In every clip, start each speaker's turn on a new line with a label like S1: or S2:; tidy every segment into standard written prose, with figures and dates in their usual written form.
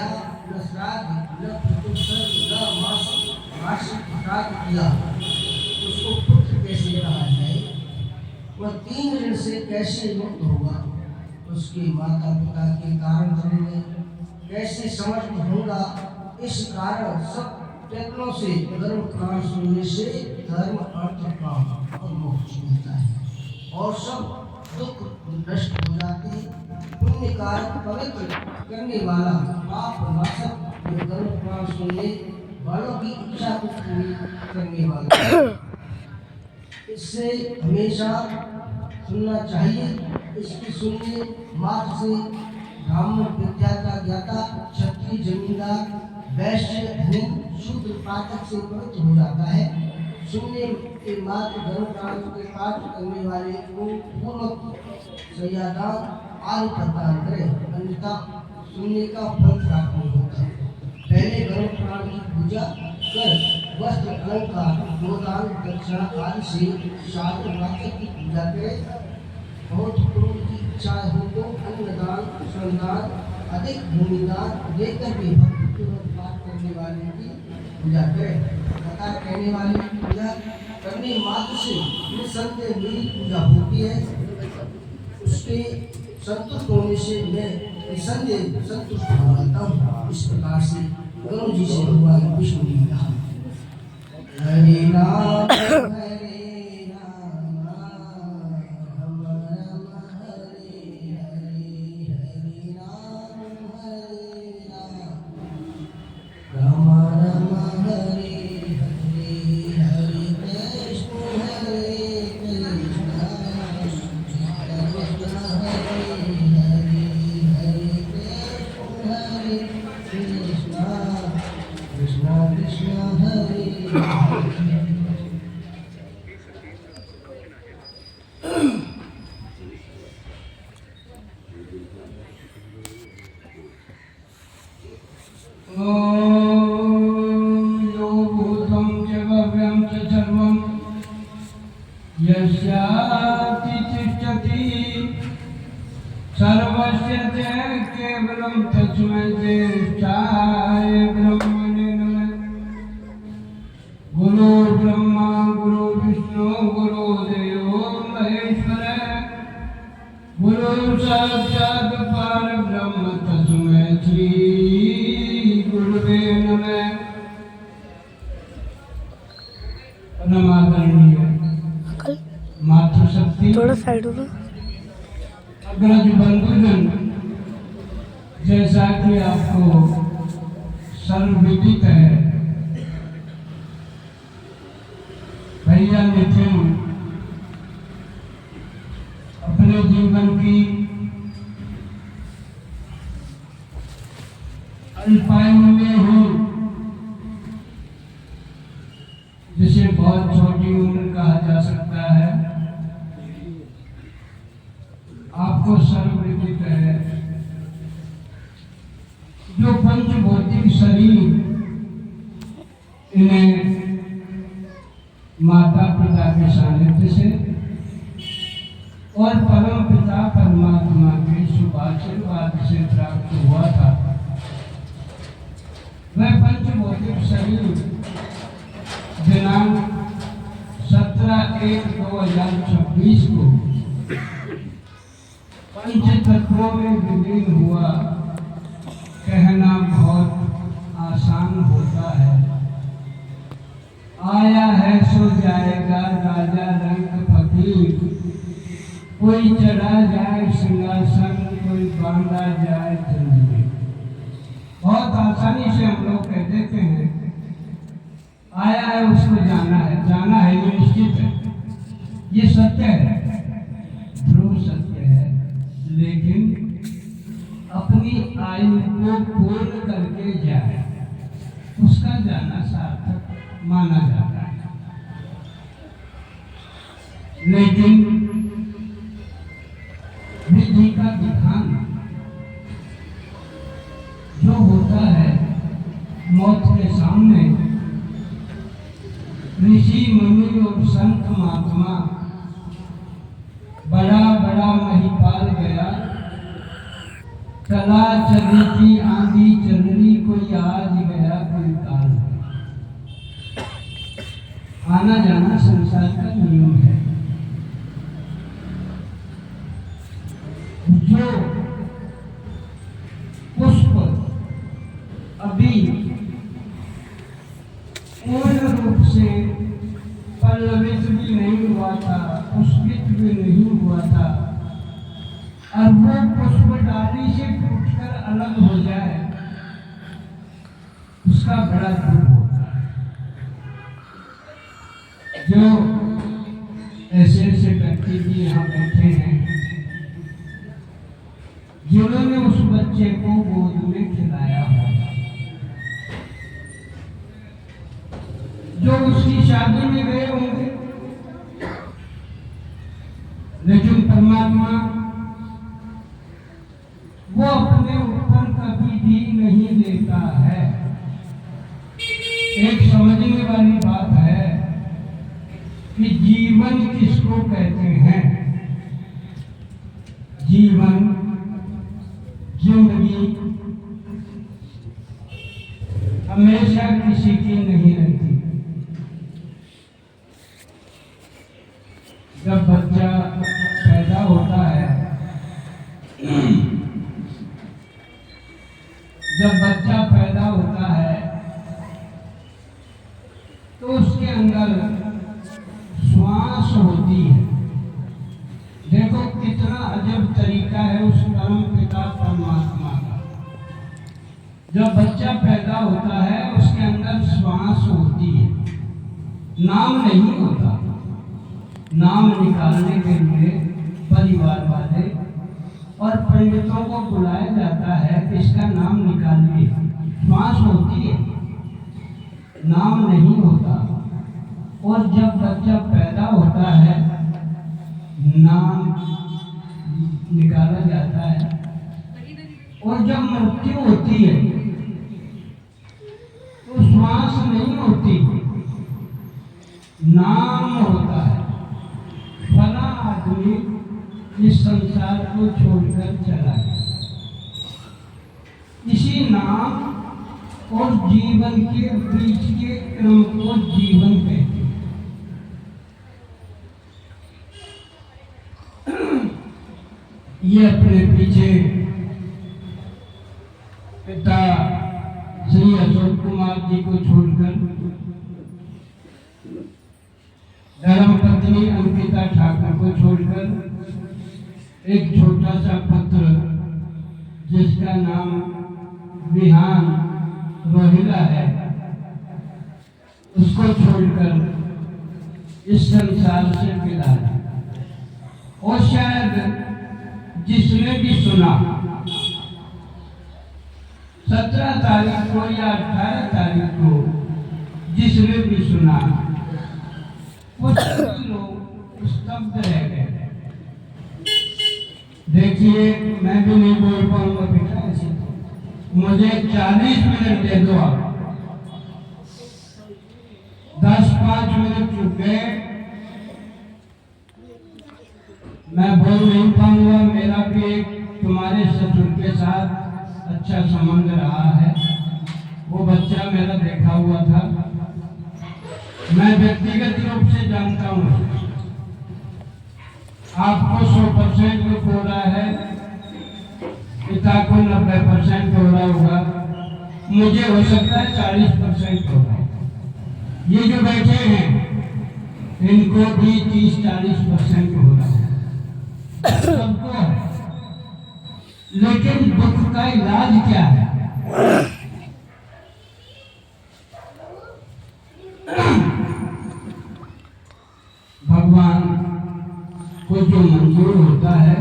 S1: किया, न श्राद्ध, न पितृसर्ग, न वार्षिक श्राद्ध किया, उसको पुत्र कैसे कहा जाए? वह 3 ऋण से कैसे मुक्त होगा? उसके माता पिता के कारण धर्म में कैसे समर्थ होगा? इस कारण सब प्रयत्नों से धर्म प्राण सुनने से धर्म अर्थ काम और मोक्ष मिलता है और सब दुख नष्ट हो जाते हैं। पुण्य कार्य पवित्र करने वाला पाप नाशक धर्म प्राण सुनने वालों की इच्छा को पूरी करने वाला, इससे हमेशा सुनना चाहिए। इसकी सुनने मात्र से ब्राह्मण विद्या का ज्ञाता, क्षत्रिय जमींदार, वैश्य धनिक, शूद्र पाठक से पवित्र हो जाता है। सुनने के मात्र धर्म प्राण के पाठ करने वाले को पूर्व सयादान आदि प्रदान करे, अन्यथा सुनने का फल प्राप्त नहीं होता। पहले धर्म प्राण की पूजा कर वस्त्र अलंकार गोदान दक्षिणा आदि से शास्त्र वाक्य की पूजा करे। बहुत पुण्य की इच्छा हो तो अन्नदान श्रमदान अधिक भूमिदान देकर भी भक्तिपूर्वक पाठ करने वाले की पूजा करे। कथा कहने वाले की पूजा करने मात्र से निसंदेह मेरी पूजा होती है। उसके संतुष्ट होने से मैं निसंदेह संतुष्ट हो जाता हूँ। इस प्रकार से गुरु जी से भगवान विष्णु ने कहा, हरे राम हरे राम राम राम हरे हरे, हरे राम हरे राम राम राम हरे हरे, हरे कृष्ण हरे कृष्ण, कृष्ण हरे हरे, हरे कृष्ण हरे कृष्ण, कृष्ण कृष्ण हरे हरे।
S2: यो भूतं च भव्यं च सर्वं यस्याति तिष्ठति सर्वस्य च केवलं तस्मै ज्येष्ठाय ब्रह्मणे नमः। गुरु ब्रह्मा गुरु विष्णु गुरु देवो महेश्वरः, गुरु साक्षात् परब्रह्म तस्मै श्री गुरुवे नमः। नमादरणीय मातृशक्ति
S3: थोड़ा साइड हो
S2: अग्रज बंधुजन, जैसा कि आपको सर्वविदित है, भैया नितिन अपने जीवन की अल्पायु में ही, जिसे बहुत छोटी उम्र कहा जा सकता है, आपको सर्वविदित है, जो पंचभौतिक शरीर इन्हें माता पिता के सानिध्य से और परम पिता परमात्मा के शुभाशीर्वाद से प्राप्त हुआ था। वह पंचभौतिक शरीर दिनांक 17/1/2026 को पंच तत्वों में विलीन हुआ। कहना बहुत आसान होता है, आया है सो जाएगा राजा रंग फकीर, कोई चढ़ा जाए सिंहासन, कोई बांधा जाए जंजीर। बहुत आसानी से हम लोग कह देते हैं, आया है उसको जाना है, ये निश्चित है, ये सत्य है, ध्रुव सत्य है। लेकिन अपनी आयु को पूर्ण करके जाए, उसका जाना सार्थक माना जाता है। लेकिन विधि का विधान जो होता है, मौत के सामने ऋषि मुनि और संत महात्मा, बड़ा बड़ा महिपाल गया, चला चली थी आंधी चल आना जाना संसार का नियम है। जो पुष्प अभी पूर्ण रूप से पल्लवित भी नहीं हुआ था, पुष्पित भी नहीं हुआ था, और वो पुष्प डाली से टूटकर अलग हो जाए, उसका बड़ा दुख होता है। जो ऐसे ऐसे व्यक्ति भी यहाँ बैठे हैं जिन्होंने उस बच्चे को गोद में खिलाया होगा, जो उसकी शादी में गए होंगे, लेकिन परमात्मा वो अपने ऊपर कभी भी नहीं लेता है। एक समझने वाली बात है कि जीवन किसको कहते हैं। जीवन, जिंदगी हमेशा किसी की नहीं रहती। जब बच्चा पैदा होता है, जब बच्चा पैदा होता है तो उसके अंदर श्वास होती है। देखो कितना अजब तरीका है उस परम पिता परमात्मा का। जब बच्चा पैदा होता है उसके अंदर श्वास होती है, नाम नहीं होता। नाम निकालने के लिए परिवार वाले और पंडितों को बुलाया जाता है कि इसका नाम निकालिए। श्वास होती है, नाम नहीं होता। और जब बच्चा पैदा होता है नाम निकाला जाता है, और जब मृत्यु होती है तो श्वास नहीं होती, नाम होता है। फला आदमी इस संसार को छोड़कर चला गया। इसी नाम और जीवन के बीच के क्रम को जीवन कहते हैं। ये अपने पीछे पिता श्री अशोक कुमार जी को छोड़कर धर्म पत्नी अंकिता ठाकुर को छोड़कर एक छोटा सा पुत्र जिसका नाम विहान रोहिला है, उसको छोड़कर इस संसार से विदा। और शायद जिसने भी सुना 17 तारीख को या 18 तारीख को, जिसने भी सुना कुछ लोग स्तब्ध रह गए। देखिए मैं भी नहीं बोल पाऊंगा बेटा, ऐसे मुझे 40 मिनट दे दो आप। 10-5 मिनट चुक गए, मैं बोल नहीं पाऊंगा। मेरा भी एक तुम्हारे ससुर के साथ अच्छा संबंध रहा है, वो बच्चा मेरा देखा हुआ था, मैं व्यक्तिगत रूप से जानता हूँ। आपको 100% दुख हो रहा है, पिता को 90% हो रहा होगा, मुझे हो सकता है 40% हो रहा है। ये जो बैठे हैं इनको भी 30-40% हो रहा है, सबको है। लेकिन दुख का इलाज क्या है? भगवान को जो मंजूर होता है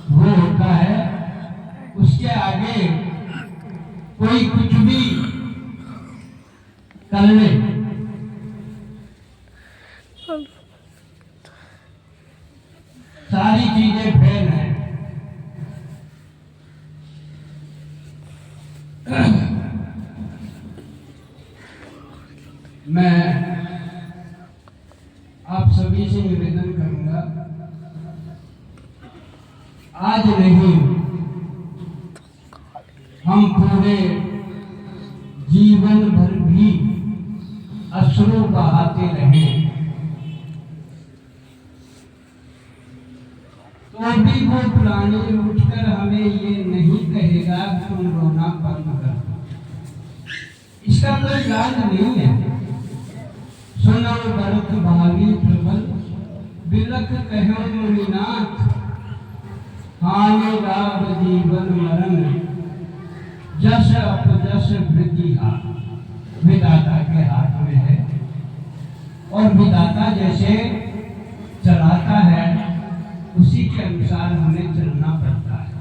S2: वो होता है, उसके आगे कोई कुछ भी कर ले। सारी चीजें फेल हैं। मैं आप सभी से निवेदन करूंगा, आज नहीं हम पूरे जीवन भर भी अश्रु बहाते रहें तो भी वो प्राणी उठकर हमें ये नहीं कहेगा कि तुम रोना बंद कर दो। इसका कोई इलाज नहीं है। सुनो भरत भावी प्रबल बिलख कहो मुनिनाथ, हानि लाभ जीवन मरण जस अपजस वृद्धि हाथ। विधाता के हाथ में है और विधाता जैसे चलाता है उसी के अनुसार हमें चलना पड़ता है।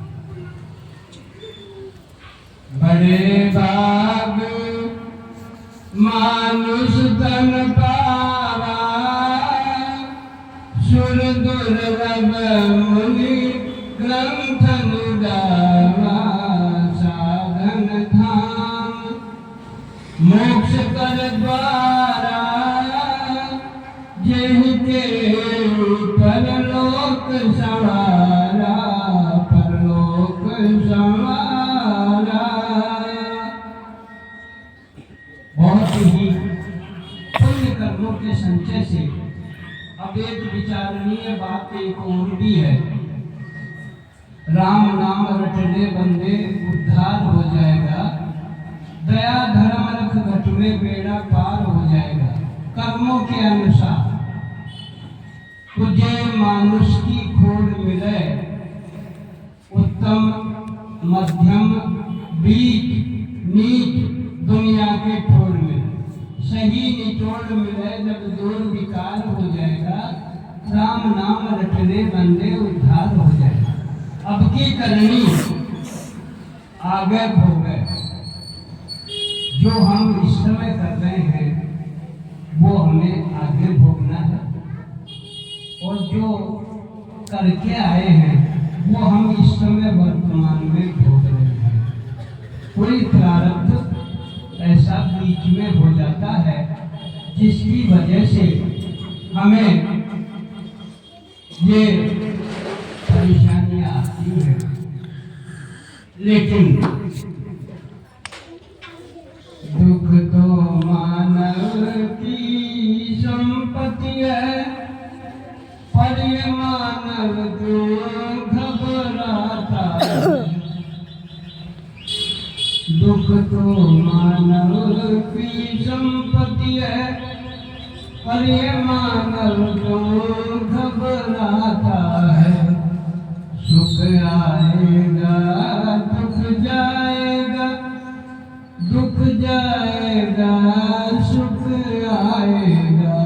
S2: बड़े बाग मानुष तन पावा, सुर दुर्लभ मुनि ग्रंथ गावा। साधन धाम मोक्ष कर द्वारा, जिनके परलोक संवारा, परलोक संवारा। बहुत ही पुण्य कर्मों के संचय से अब एक विचारणीय बात एक और भी है। राम नाम रटने बंदे उद्धार हो जाएगा, दया धर्म रख घटवे बेड़ा पार हो जाएगा। कर्मों के अनुसार तुझे मानुष की खोज मिले, उत्तम मध्यम बीच नीच दुनिया के ठोर मिले, सही निचोड़ मिले जब दूर विकार हो जाएगा, राम नाम रटने बंदे उद्धार हो जाएगा। अब की करनी आगे भोगे, जो हम इस समय कर रहे हैं वो हमें आगे भोगना है, और जो करके आए हैं वो हम इस समय वर्तमान में भोग रहे हैं। कोई प्रारब्ध ऐसा बीच में हो जाता है जिसकी वजह से हमें ये परेशानियां आती हैं, लेकिन दुख तो मानव की संपत्ति है, पर ये मानव क्यों घबराता है। दुख तो मानव की संपत्ति है, पर ये मानव क्यों घबराता है। सुख आएगा दुख जाएगा, दुख जाएगा सुख आएगा,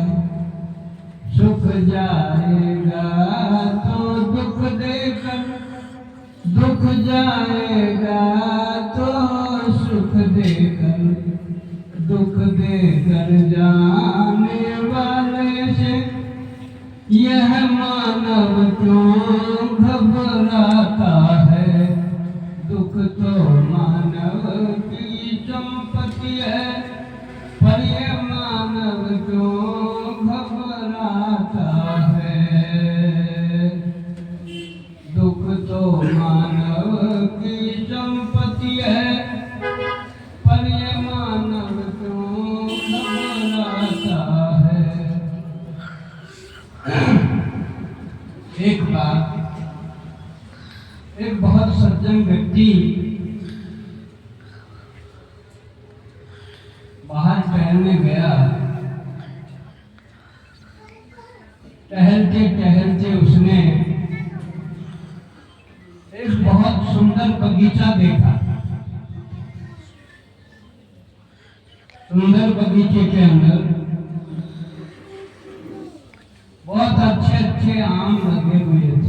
S2: सुख जाएगा तो दुख देकर, दुख जाएगा तो सुख देकर, दुख देकर जाने वाले से यह मानव क्यों घबराता है। दुख तो मानव की संपत्ति है, पर यह मानव क्यों घबराता है। दुख तो मानव की संपत्ति है, पर यह मानव क्यों घबराता है। एक बार एक बहुत सज्जन व्यक्ति बाहर टहलने गया। टहलते टहलते उसने एक बहुत सुंदर बगीचा देखा। सुंदर बगीचे के अंदर बहुत अच्छे अच्छे आम लगे हुए थे।